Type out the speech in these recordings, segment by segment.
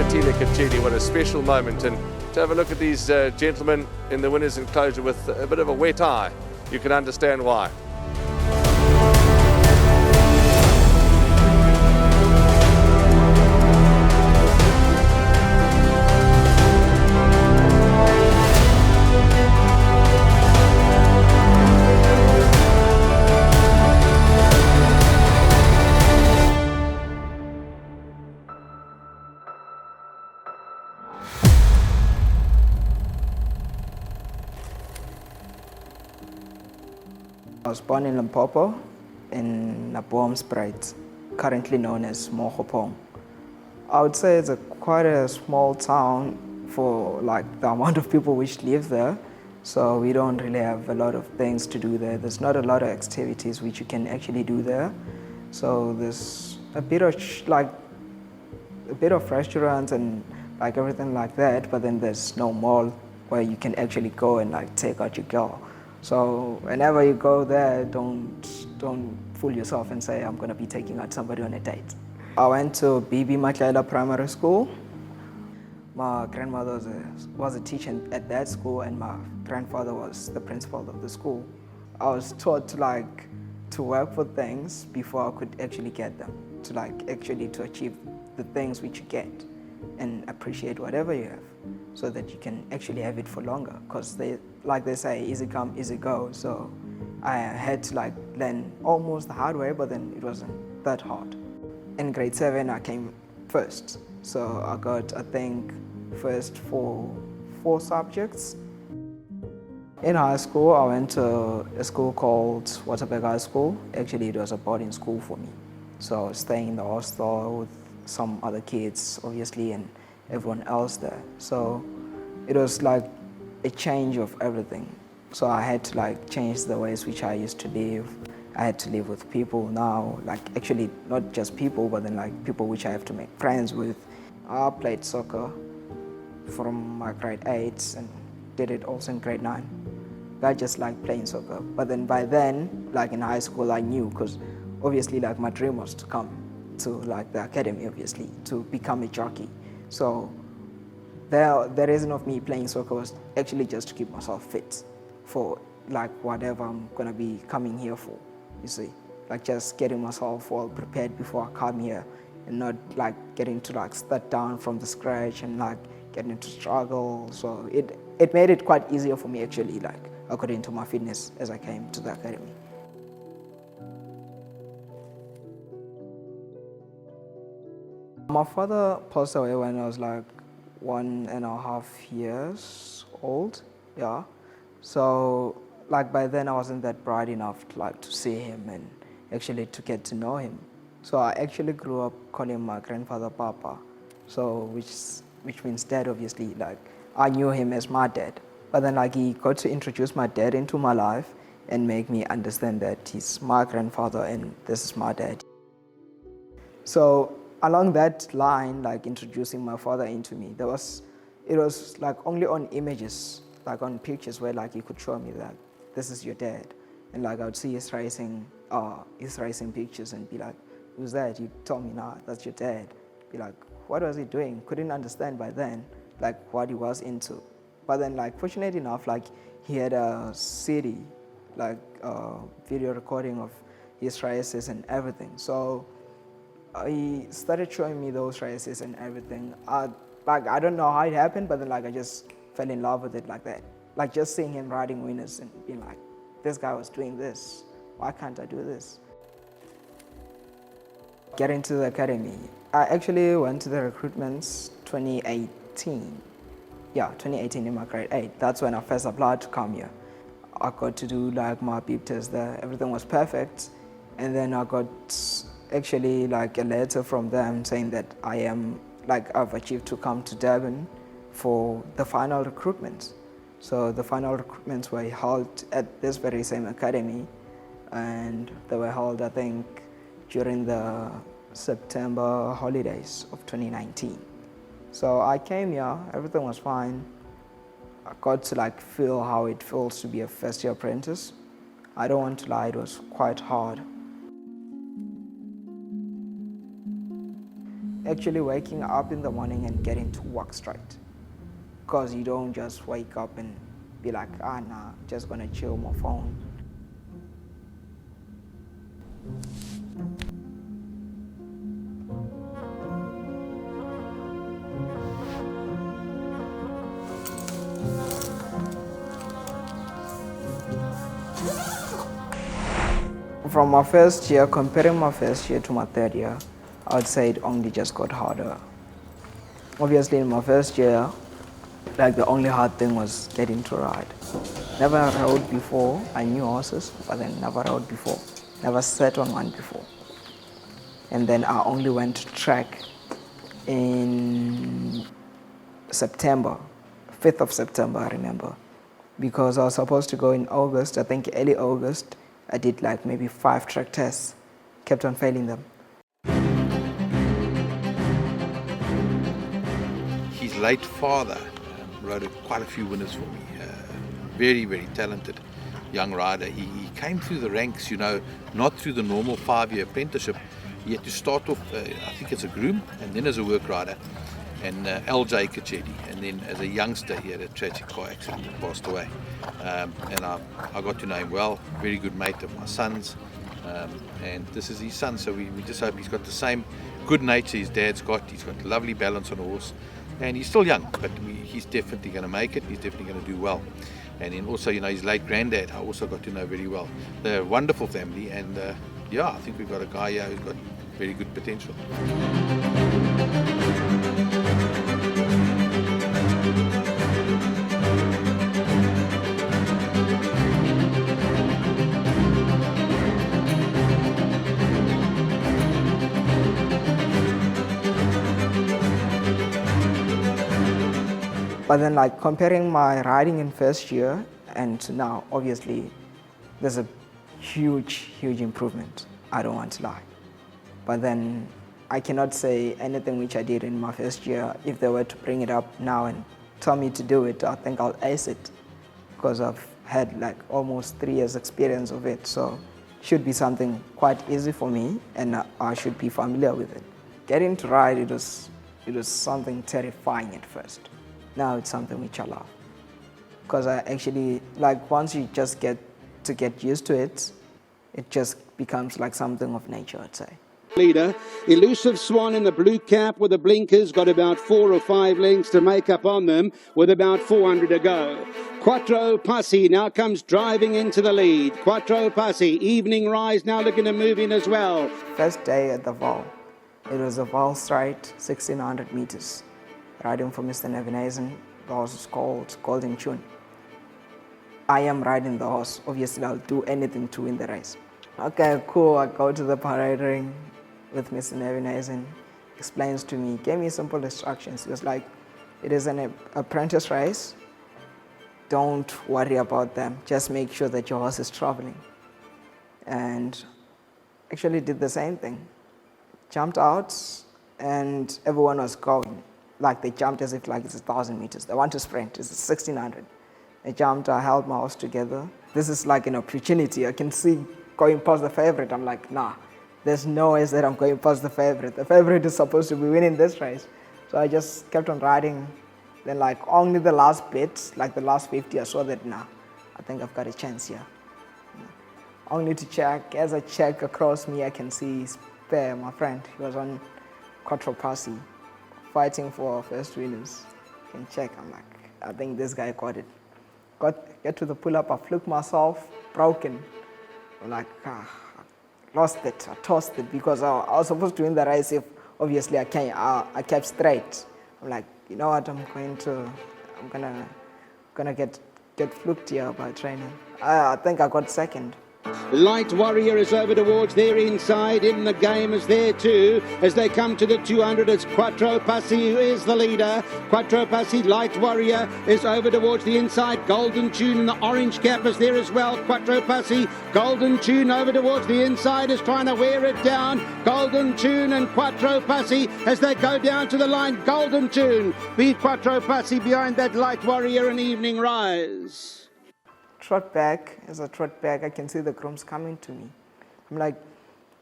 Keratile Katjedi, what a special moment. And to have a look at these gentlemen in the winner's enclosure with a bit of a wet eye, you can understand why. I was born in Limpopo, in Naboomspruit, currently known as Mohopong. I would say it's quite a small town for like the amount of people which live there. So we don't really have a lot of things to do there. There's not a lot of activities which you can actually do there. So there's a bit of restaurants and like everything like that, but then there's no mall where you can actually go and like take out your girl. So whenever you go there, don't fool yourself and say, I'm going to be taking out somebody on a date. I went to BB Matlaila Primary School. My grandmother was a teacher at that school, and my grandfather was the principal of the school. I was taught to work for things before I could actually get them, to achieve the things which you get and appreciate whatever you have, so that you can actually have it for longer. Because they say, easy come, easy go. So I had to learn almost the hard way, but then it wasn't that hard. In grade 7, I came first. So I got, I think, first for 4 subjects. In high school, I went to a school called Waterberg High School. Actually, it was a boarding school for me. So I was staying in the hostel with some other kids, obviously, and everyone else there. So it was like a change of everything. So I had to change the ways which I used to live. I had to live with people now, actually not just people, but then people which I have to make friends with. I played soccer from my grade 8 and did it also in grade 9. I just liked playing soccer. But then by then, in high school, I knew, because obviously my dream was to come to the academy, obviously, to become a jockey. So the reason of me playing soccer was actually just to keep myself fit for whatever I'm gonna be coming here for, you see. Just getting myself all prepared before I come here, and not getting to start down from the scratch and getting into struggle. So it made it quite easier for me actually, according to my fitness as I came to the academy. My father passed away when I was 1.5 years old, yeah. So by then I wasn't that bright enough to see him and actually to get to know him. So I actually grew up calling my grandfather Papa, so which means dad, obviously. I knew him as my dad, but then he got to introduce my dad into my life and make me understand that he's my grandfather and this is my dad. So along that line, introducing my father into me, it was only on images, on pictures where he could show me that this is your dad, and I would see his racing pictures and be like, who's that? You told me now that's your dad. Be like, what was he doing? Couldn't understand by then what he was into. But then fortunate enough, he had a CD, video recording of his races and everything. So he started showing me those races and everything. I don't know how it happened, but then I just fell in love with it like that. Just seeing him riding winners and being like, this guy was doing this. Why can't I do this? Getting to the academy. I actually went to the recruitments 2018. Yeah, 2018 in my grade 8. That's when I first applied to come here. I got to do my beep test there. Everything was perfect. And then I got actually a letter from them saying that I am I've achieved to come to Durban for the final recruitment. So the final recruitments were held at this very same academy, and they were held, I think, during the September holidays of 2019. So I came here, everything was fine. I got to feel how it feels to be a first year apprentice. I don't want to lie, it was quite hard. actually waking up in the morning and getting to work straight. Because you don't just wake up and be like, nah, just gonna chill my phone. From my first year, comparing my first year to my third year, I would say it only just got harder. Obviously, in my first year, like the only hard thing was getting to ride. Never rode before. I knew horses, but then never rode before. Never sat on one before. And then I only went to track in September, 5th of September, I remember. Because I was supposed to go in August, I think early August. I did like maybe 5 track tests, kept on failing them. His late father rode quite a few winners for me. Very, very talented young rider. He came through the ranks, not through the normal 5-year apprenticeship. He had to start off, I think as a groom, and then as a work rider, and Keratile Katjedi. And then as a youngster, he had a tragic car accident and passed away. And I got to know him well, very good mate of my son's. And this is his son, so we just hope he's got the same good nature his dad's got. He's got lovely balance on a horse. And he's still young, but he's definitely going to make it. He's definitely going to do well. And then also, his late granddad, I also got to know very well. They're a wonderful family, and I think we've got a guy here who's got very good potential. But then like comparing my riding in first year and to now, obviously there's a huge improvement. I don't want to lie. But then I cannot say anything which I did in my first year. If they were to bring it up now and tell me to do it, I think I'll ace it because I've had like almost 3 years experience of it. So it should be something quite easy for me and I should be familiar with it. Getting to ride, it was something terrifying at first. Now it's something which I love. Because I actually, like once you just get used to it, it just becomes like something of nature, I'd say. Leader, Elusive Swan in the blue cap with the blinkers, got about 4 or 5 lengths to make up on them with about 400 to go. Quattro Passi now comes driving into the lead. Quattro Passi, Evening Rise now looking to move in as well. First day at the Val, it was a Val straight, 1600 meters. Riding for Mr. Nevinesen, the horse is called Golden Tune. I am riding the horse. Obviously, I'll do anything to win the race. Okay, cool. I go to the parade ring with Mr. Nevinesen. Explains to me, gave me simple instructions. He was like, it is an apprentice race. Don't worry about them. Just make sure that your horse is traveling. And actually did the same thing. Jumped out and everyone was going. Like they jumped as if like it's 1,000 meters. They want to sprint, it's 1,600. I jumped, I held my horse together. This is like an opportunity. I can see going past the favorite. I'm like, nah, there's no way that I'm going past the favorite. The favorite is supposed to be winning this race. So I just kept on riding. Then like only the last bit, like the last 50, I saw that, nah, I think I've got a chance here. Only to check, as I check across me, I can see Spare, my friend. He was on Quattro Passi, fighting for first winners. You can check, I'm like, I think this guy got it. Get to the pull-up, I flipped myself, broken. I'm like, lost it, I tossed it because I was supposed to win the race if obviously I kept straight. I'm like, you know what, I'm gonna get fluked here by training. I think I got second. Light Warrior is over towards their inside. In the game is there too. As they come to the 200, it's Quattro Passi who is the leader. Quattro Passi, Light Warrior is over towards the inside. Golden Tune in the orange cap is there as well. Quattro Passi, Golden Tune over towards the inside is trying to wear it down. Golden Tune and Quattro Passi as they go down to the line. Golden Tune beat Quattro Passi behind that Light Warrior and Evening Rise. Trot back, as I trot back, I can see the grooms coming to me. I'm like,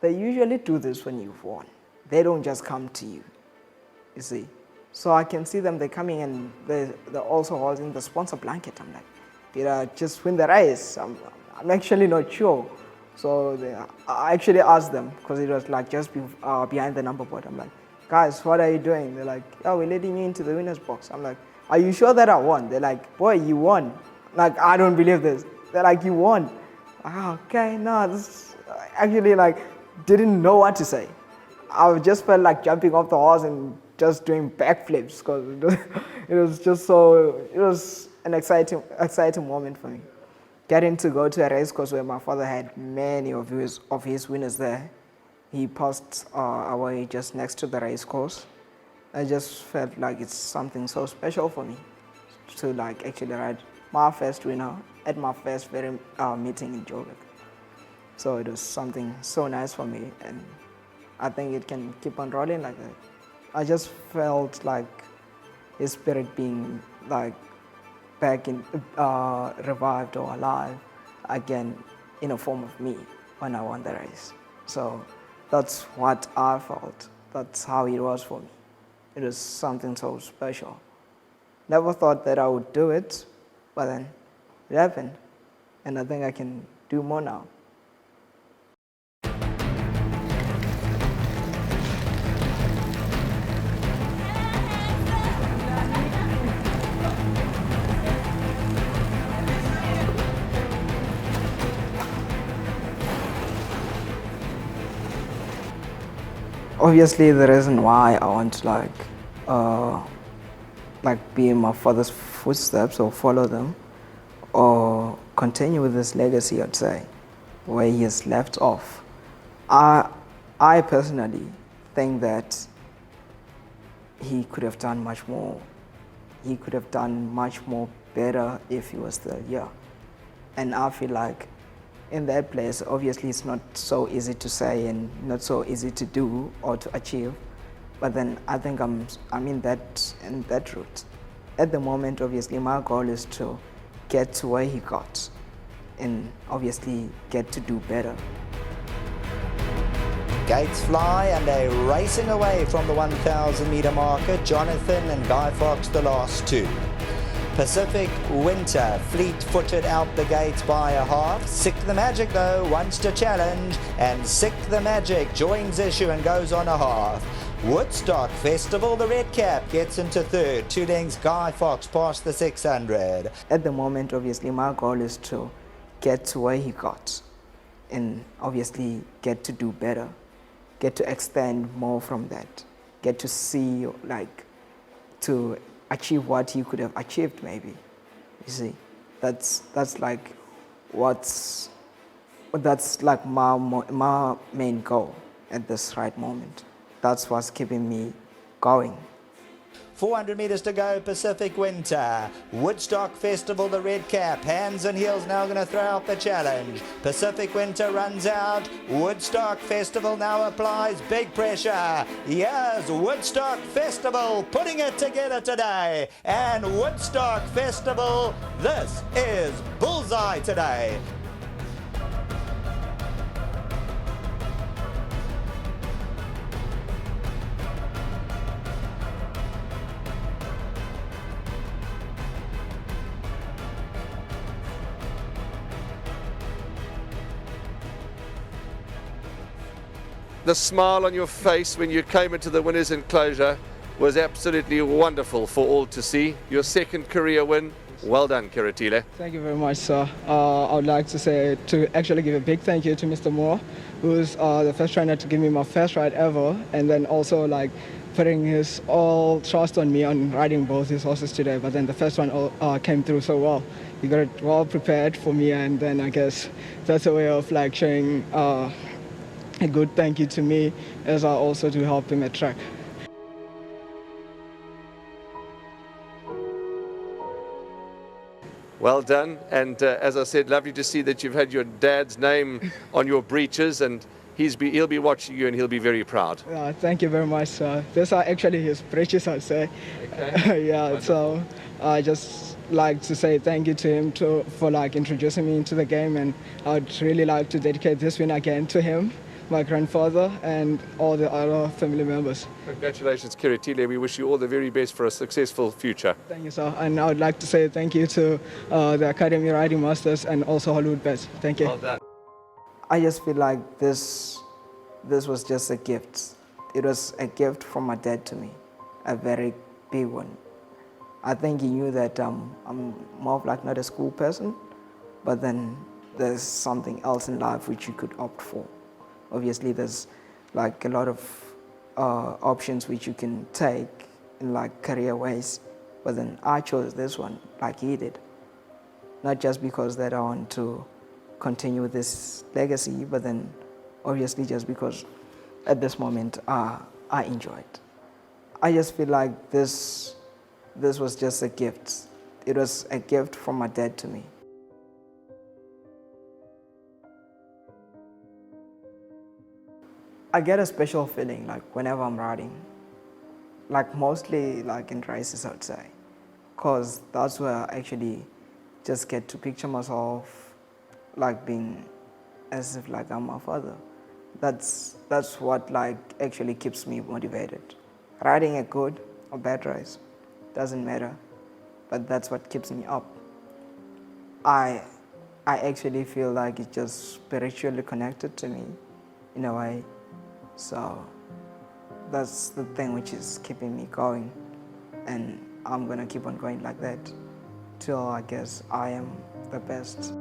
they usually do this when you've won. They don't just come to you. you see. So I can see them, they're coming and they're also holding the sponsor blanket. I'm like, did I just win the race? I'm actually not sure. So I actually asked them, because it was like just behind the number board. I'm like, guys, what are you doing? They're like, oh, we're letting you into the winner's box. I'm like, are you sure that I won? They're like, boy, you won. Like, I don't believe this. They're like, you won. Okay, no, this actually like didn't know what to say. I just felt like jumping off the horse and just doing backflips, because it was just so, it was an exciting moment for me. Getting to go to a race course where my father had many of his winners there. He passed away just next to the race course. I just felt like it's something so special for me to like actually ride my first winner at my first very meeting in Joburg. So it was something so nice for me, and I think it can keep on rolling like that. I just felt like his spirit being like back in, revived or alive again in a form of me when I won the race. So that's what I felt. That's how it was for me. It was something so special. Never thought that I would do it, but then it happened. And I think I can do more now. Obviously, the reason why I want to be in my father's footsteps or follow them or continue with this legacy, I'd say, where he has left off. I personally think that he could have done much more. He could have done much more better if he was still here. And I feel like in that place, obviously it's not so easy to say and not so easy to do or to achieve, but then I think I'm in that route. At the moment, obviously my goal is to get to where he got and obviously get to do better. Gates fly and they're racing away from the 1,000 meter marker. Jonathan and Guy Fox the last two. Pacific Winter, fleet-footed out the gates by a half. Sick the Magic though, wants to challenge, and Sick the Magic joins issue and goes on a half. Woodstock Festival, the red cap, gets into third. 2 lengths, Guy Fox past the 600. At the moment, obviously, my goal is to get to where he got and obviously get to do better, get to extend more from that, get to see, like, to achieve what he could have achieved maybe. You see, that's like my main goal at this right moment. That's what's keeping me going. 400 meters to go, Pacific Winter. Woodstock Festival, the red cap. Hands and heels now going to throw out the challenge. Pacific Winter runs out. Woodstock Festival now applies big pressure. Yes, Woodstock Festival putting it together today. And Woodstock Festival, this is Bullseye today. The smile on your face when you came into the winners' enclosure was absolutely wonderful for all to see. Your second career win. Well done, Keratile. Thank you very much, sir. I would like to actually give a big thank you to Mr. Moore, who's the first trainer to give me my first ride ever, and then also like putting his all trust on me on riding both his horses today. But then the first one came through so well. He got it well prepared for me, and then I guess that's a way of like showing a good thank you to me, as I also to help him at track. Well done, and as I said, lovely to see that you've had your dad's name on your breeches, and he'll be watching you and he'll be very proud. Thank you very much, sir. These are actually his breeches, I'd say. Okay. Yeah, wonderful. So I just like to say thank you to him for like introducing me into the game, and I'd really like to dedicate this win again to him. my grandfather, and all the other family members. Congratulations, Keratile. We wish you all the very best for a successful future. Thank you, sir. And I would like to say thank you to the Academy Riding Masters and also Hollywood Bets. Thank you. Well done. I just feel like this was just a gift. It was a gift from my dad to me, a very big one. I think he knew that I'm more of like not a school person, but then there's something else in life which you could opt for. Obviously, there's like a lot of options which you can take in like career ways, but then I chose this one like he did. Not just because that I want to continue this legacy, but then obviously just because at this moment I enjoy it. I just feel like this was just a gift. It was a gift from my dad to me. I get a special feeling like whenever I'm riding, like mostly like in races, I would say, because that's where I actually just get to picture myself like being as if like I'm my father. That's what like actually keeps me motivated. Riding a good or bad race doesn't matter, but that's what keeps me up. I actually feel like it's just spiritually connected to me in a way. So that's the thing which is keeping me going, and I'm gonna keep on going like that till I guess I am the best.